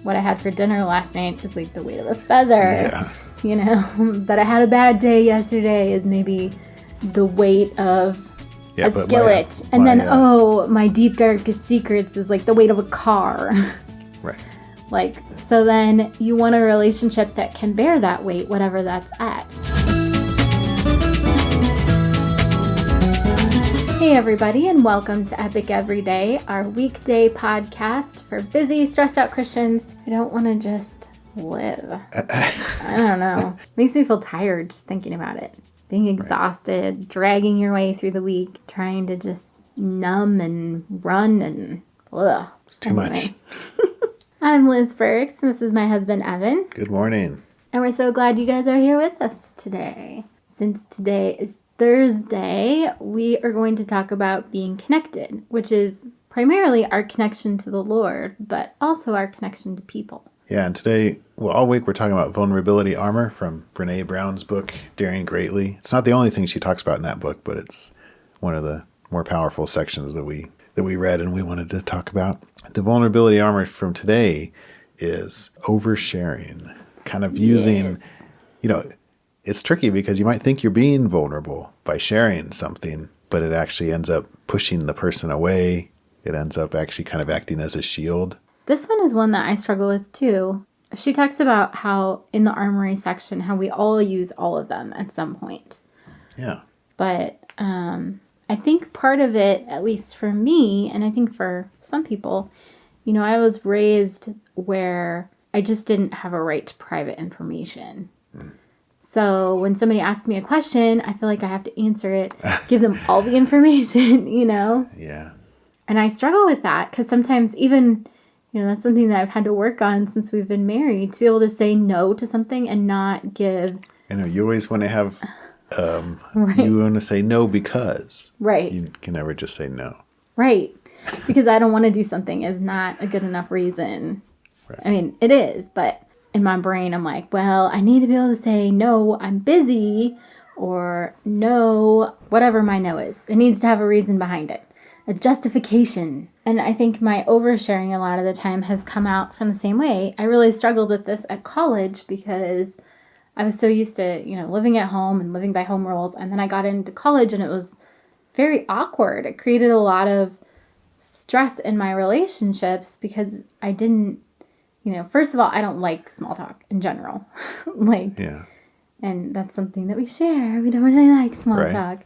what I had for dinner last night is like the weight of a feather. Yeah. You know, that I had a bad day yesterday is maybe the weight of a skillet. My deep darkest secrets is like the weight of a car. Right. Like, so then you want a relationship that can bear that weight, whatever that's at. Hey everybody, and welcome to Epic Everyday, our weekday podcast for busy, stressed out Christians who don't want to just live. I don't know. Makes me feel tired just thinking about it. Being exhausted, right. Dragging your way through the week, trying to just numb and run and ugh. It's too much. I'm Liz Frerichs, and this is my husband, Evan. Good morning. And we're so glad you guys are here with us today. Since today is Thursday, we are going to talk about being connected, which is primarily our connection to the Lord, but also our connection to people. Yeah, and today, all week we're talking about vulnerability armor from Brene Brown's book, Daring Greatly. It's not the only thing she talks about in that book, but it's one of the more powerful sections that we read and we wanted to talk about. The vulnerability armor from today is oversharing, kind of using, it's tricky because you might think you're being vulnerable by sharing something, but it actually ends up pushing the person away. It ends up actually kind of acting as a shield. This one is one that I struggle with too. She talks about how in the armory section, how we all use all of them at some point. Yeah. But I think part of it, at least for me, and I think for some people, I was raised where I just didn't have a right to private information. So when somebody asks me a question, I feel like I have to answer it, give them all the information, Yeah. And I struggle with that because sometimes even, that's something that I've had to work on since we've been married, to be able to say no to something and not give. I know, you always want to have, right. You want to say no because. Right. You can never just say no. Right. Because I don't want to do something is not a good enough reason. Right. I mean, it is, but in my brain, I'm like, well, I need to be able to say, no, I'm busy, or no, whatever my no is. It needs to have a reason behind it, a justification. And I think my oversharing a lot of the time has come out from the same way. I really struggled with this at college because I was so used to, living at home and living by home rules. And then I got into college and it was very awkward. It created a lot of stress in my relationships because I didn't, first of all, I don't like small talk in general. Yeah. And that's something that we share. We don't really like small right. talk.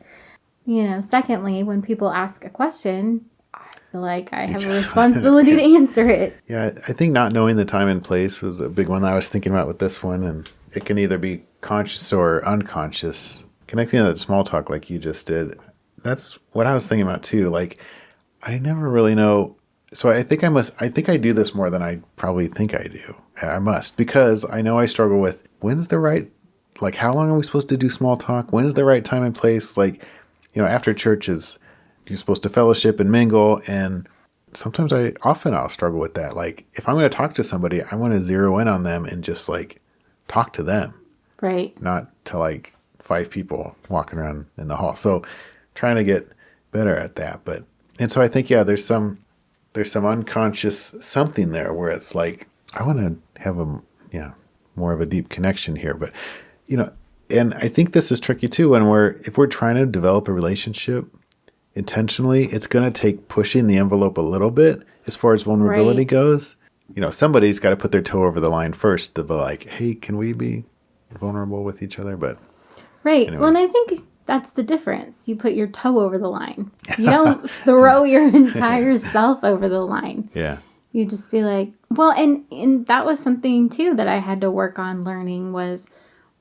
Secondly, when people ask a question, I feel like I have a responsibility to answer it. Yeah, I think not knowing the time and place was a big one I was thinking about with this one. And it can either be conscious or unconscious. Connecting to that small talk like you just did, that's what I was thinking about too. Like, I never really know. So I think I do this more than I probably think I do. I must, because I know I struggle with when's the right, like, how long are we supposed to do small talk? When is the right time and place? Like, after church you're supposed to fellowship and mingle. And sometimes I'll struggle with that. Like, if I'm going to talk to somebody, I want to zero in on them and just like talk to them. Right. Not to like 5 people walking around in the hall. So trying to get better at that. And so I think, there's some unconscious something there where it's like, I want to have more of a deep connection here. But, and I think this is tricky too, if we're trying to develop a relationship intentionally, it's going to take pushing the envelope a little bit as far as vulnerability goes. Somebody's got to put their toe over the line first to be like, hey, can we be vulnerable with each other? But right. Anyway. Well, and I think that's the difference. You put your toe over the line. You don't throw your entire self over the line. Yeah. You just be like, well, and that was something too that I had to work on learning was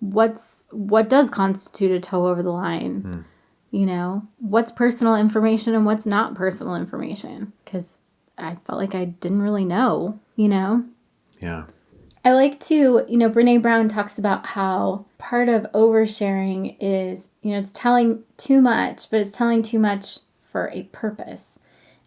what does constitute a toe over the line? What's personal information and what's not personal information? Because I felt like I didn't really know, Yeah. I like to, Brene Brown talks about how part of oversharing is, it's telling too much, but it's telling too much for a purpose.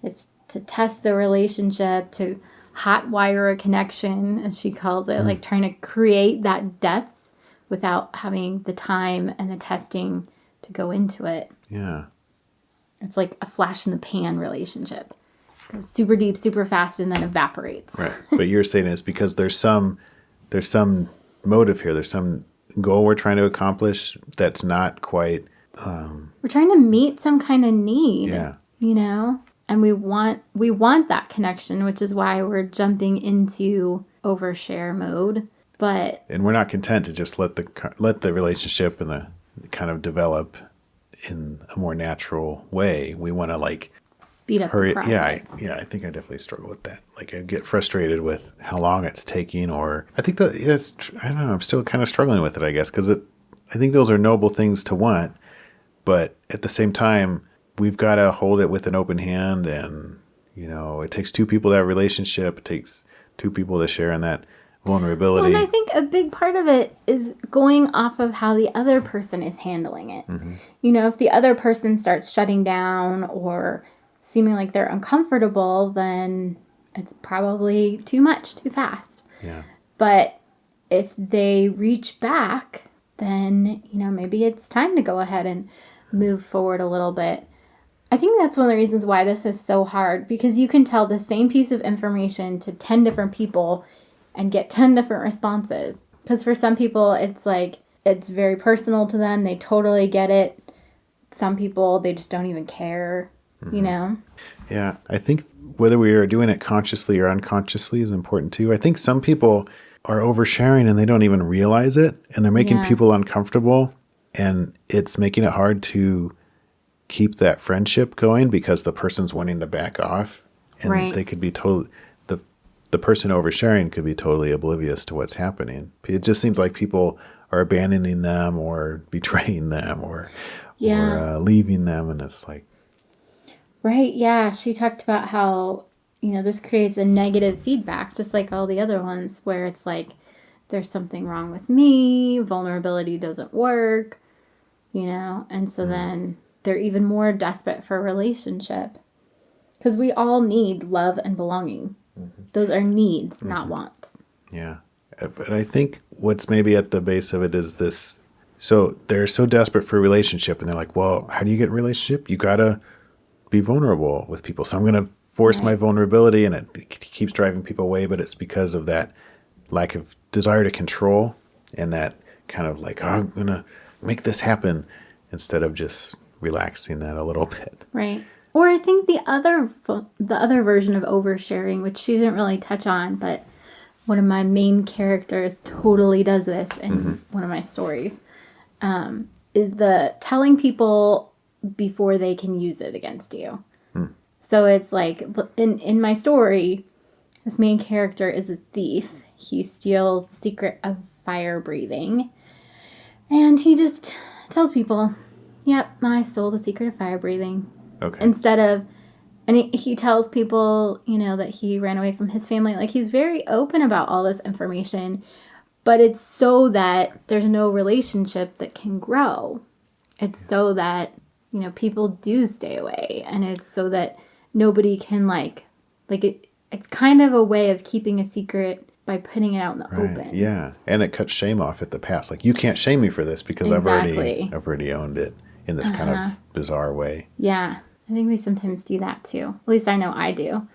It's to test the relationship, to hot wire a connection, as she calls it, like trying to create that depth without having the time and the testing to go into it. Yeah. It's like a flash in the pan relationship. goes super deep, super fast, and then evaporates. Right. But you're saying it's because there's some motive here. There's some goal we're trying to accomplish that's not quite. We're trying to meet some kind of need. Yeah. You know? And we want that connection, which is why we're jumping into overshare mode. And we're not content to just let the relationship and the kind of develop in a more natural way. We want to like speed up the process. Yeah, I think I definitely struggle with that. Like I get frustrated with how long it's taking, or I think that I don't know. I'm still kind of struggling with it, I guess, because I think those are noble things to want, but at the same time, we've got to hold it with an open hand, and it takes two people to have a relationship. It takes two people to share in that vulnerability. Well, and I think a big part of it is going off of how the other person is handling it. Mm-hmm. If the other person starts shutting down or seeming like they're uncomfortable, then it's probably too much, too fast. Yeah. But if they reach back, then, maybe it's time to go ahead and move forward a little bit. I think that's one of the reasons why this is so hard, because you can tell the same piece of information to 10 different people and get 10 different responses. Because for some people, it's like, it's very personal to them. They totally get it. Some people, they just don't even care, Yeah, I think whether we are doing it consciously or unconsciously is important too. I think some people are oversharing and they don't even realize it, and they're making people uncomfortable, and it's making it hard to keep that friendship going because the person's wanting to back off, and they could be totally the person oversharing could be totally oblivious to what's happening. It just seems like people are abandoning them or betraying them or leaving them, and it's like right. Yeah, she talked about how this creates a negative feedback, just like all the other ones, where it's like there's something wrong with me, vulnerability doesn't work, and so then they're even more desperate for a relationship, because we all need love and belonging. Mm-hmm. Those are needs, not wants. Yeah. But I think what's maybe at the base of it is this. So they're so desperate for a relationship, and they're like, well, how do you get a relationship? You got to be vulnerable with people. So I'm going to force my vulnerability, and it keeps driving people away, but it's because of that lack of desire to control and that kind of like, I'm going to make this happen, instead of just relaxing that a little bit. Right. Or I think the other version of oversharing, which she didn't really touch on, but one of my main characters totally does this in one of my stories, is the telling people before they can use it against you. So it's like, in my story, this main character is a thief. He steals the secret of fire breathing. And he just tells people, yep, I stole the secret of fire breathing. Okay. Instead of, and he tells people, that he ran away from his family. Like, he's very open about all this information, but it's so that there's no relationship that can grow. It's so that, people do stay away, and it's so that nobody can it's kind of a way of keeping a secret by putting it out in the open. Yeah. And it cuts shame off at the past. Like, you can't shame me for this because I've already owned it in this kind of bizarre way. Yeah. I think we sometimes do that too. At least I know I do,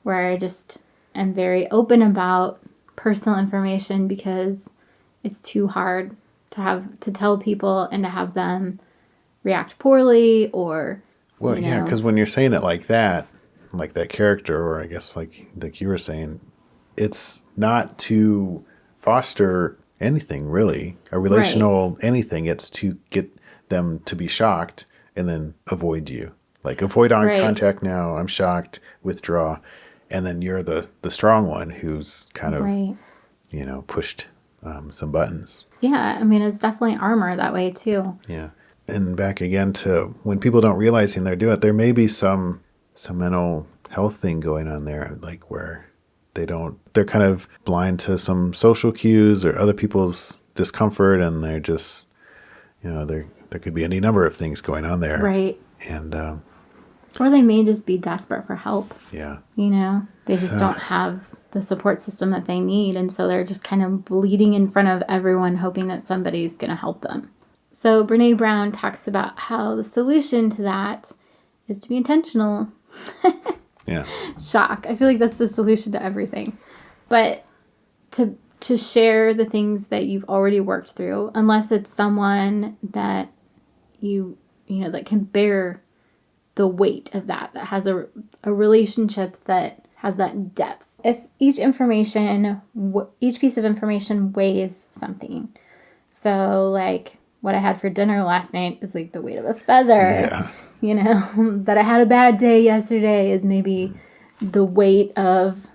where I just am very open about personal information because it's too hard to tell people and to have them react poorly or. Well, yeah, because when you're saying it like that character, or I guess like you were saying, it's not to foster anything really, a relational anything. It's to get them to be shocked and then avoid you. Like, avoid eye contact now, I'm shocked, withdraw. And then you're the strong one who's kind of, pushed some buttons. Yeah, I mean, it's definitely armor that way too. Yeah. And back again to when people don't realize they're doing it, there may be some mental health thing going on there, like where they're kind of blind to some social cues or other people's discomfort, and they're just, there could be any number of things going on there. Right. And, or they may just be desperate for help. Yeah. They just don't have the support system that they need. And so they're just kind of bleeding in front of everyone, hoping that somebody's going to help them. So Brene Brown talks about how the solution to that is to be intentional. Yeah. Shock. I feel like that's the solution to everything. But to share the things that you've already worked through, unless it's someone that you know, that can bear the weight of that has a relationship that has that depth. If each piece of information weighs something. So like what I had for dinner last night is like the weight of a feather. Yeah. You know, that I had a bad day yesterday is maybe the weight of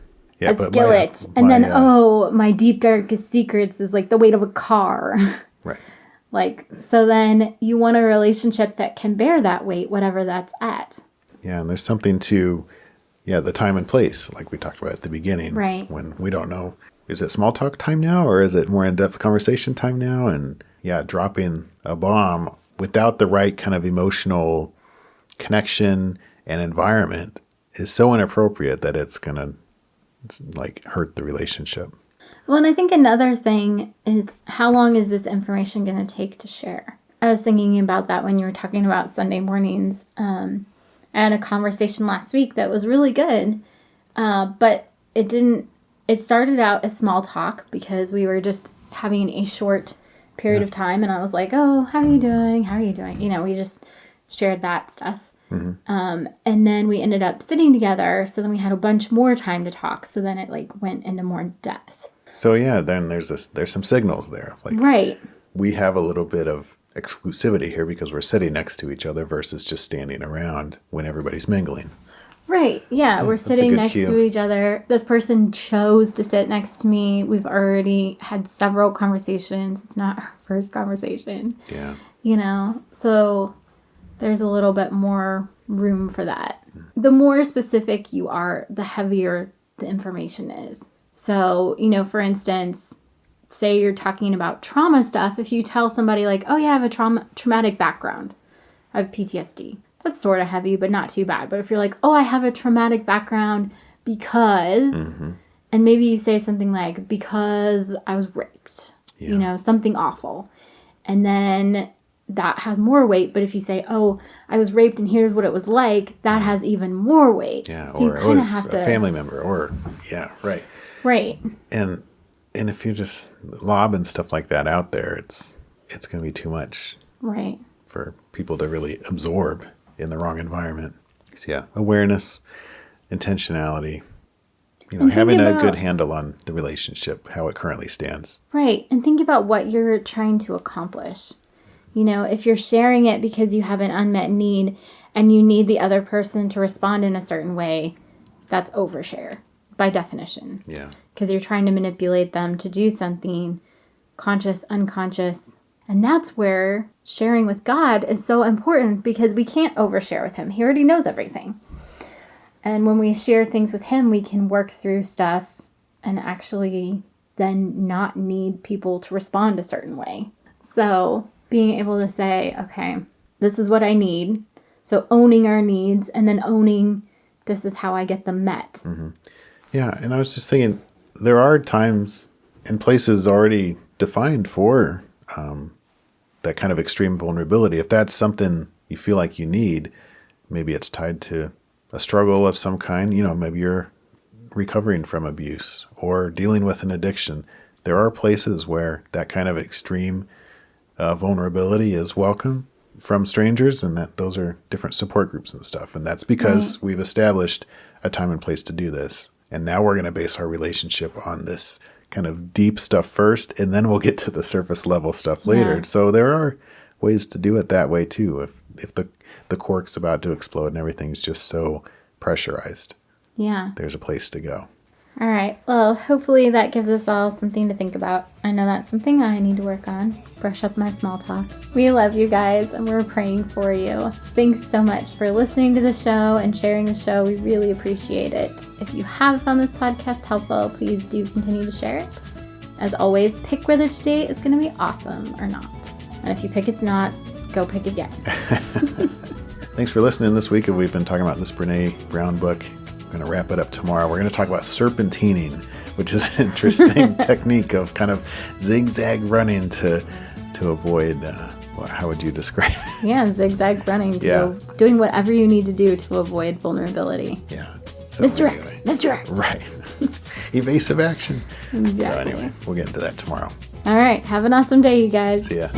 a skillet. My deep darkest secrets is like the weight of a car. Right. Like, so then you want a relationship that can bear that weight, whatever that's at. Yeah, and there's something to, the time and place, like we talked about at the beginning. Right. When we don't know, is it small talk time now or is it more in-depth conversation time now? And dropping a bomb without the right kind of emotional connection and environment is so inappropriate that it's going to like hurt the relationship. Well, and I think another thing is how long is this information going to take to share? I was thinking about that when you were talking about Sunday mornings. I had a conversation last week that was really good, but it started out as small talk because we were just having a short period of time. And I was like, oh, how are you doing? How are you doing? You know, we just shared that stuff. Mm-hmm. And then we ended up sitting together. So then we had a bunch more time to talk. So then it like went into more depth. So then there's some signals there. Like, right. We have a little bit of exclusivity here because we're sitting next to each other versus just standing around when everybody's mingling. Right. Yeah, we're sitting next to each other. This person chose to sit next to me. We've already had several conversations. It's not our first conversation. Yeah. You know, so there's a little bit more room for that. The more specific you are, the heavier the information is. So, you know, for instance, say you're talking about trauma stuff. If you tell somebody like, oh, yeah, I have a traumatic background. I have PTSD. That's sort of heavy, but not too bad. But if you're like, oh, I have a traumatic background because, and maybe you say something like, because I was raped, you know, something awful. And then that has more weight. But if you say, oh, I was raped and here's what it was like, that has even more weight. Yeah, so or you kind of have to, a family member or, right. Right. And if you just lobbing stuff like that out there, it's going to be too much. Right. For people to really absorb in the wrong environment. So awareness, intentionality, you know, having a good handle on the relationship, how it currently stands. Right. And think about what you're trying to accomplish. You know, if you're sharing it because you have an unmet need and you need the other person to respond in a certain way, that's overshare by definition. Yeah. Because you're trying to manipulate them to do something conscious, unconscious. And that's where sharing with God is so important because we can't overshare with him. He already knows everything. And when we share things with him, we can work through stuff and actually then not need people to respond a certain way. So being able to say, okay, this is what I need. So owning our needs and then owning this is how I get them met. Mm-hmm. Yeah. And I was just thinking, there are times and places already defined for that kind of extreme vulnerability. If that's something you feel like you need, maybe it's tied to a struggle of some kind. You know, maybe you're recovering from abuse or dealing with an addiction. There are places where that kind of extreme vulnerability is welcome from strangers, and that those are different support groups and stuff. And that's because we've established a time and place to do this. And now we're going to base our relationship on this kind of deep stuff first, and then we'll get to the surface level stuff later. Yeah. So there are ways to do it that way too. If the cork's about to explode and everything's just so pressurized, there's a place to go. All right. Well, hopefully that gives us all something to think about. I know that's something I need to work on. Brush up my small talk. We love you guys, and we're praying for you. Thanks so much for listening to the show and sharing the show. We really appreciate it. If you have found this podcast helpful, please do continue to share it. As always, pick whether today is going to be awesome or not. And if you pick it's not, go pick again. Thanks for listening this week. We've been talking about this Brene Brown book. We're going to wrap it up tomorrow. We're going to talk about serpentining, which is an interesting technique of kind of zigzag running to avoid, how would you describe it? Yeah, zigzag running, doing whatever you need to do to avoid vulnerability. Yeah. So Misdirect. anyway. Misdirect. Right. Evasive action. Exactly. So anyway, we'll get into that tomorrow. All right. Have an awesome day, you guys. See ya.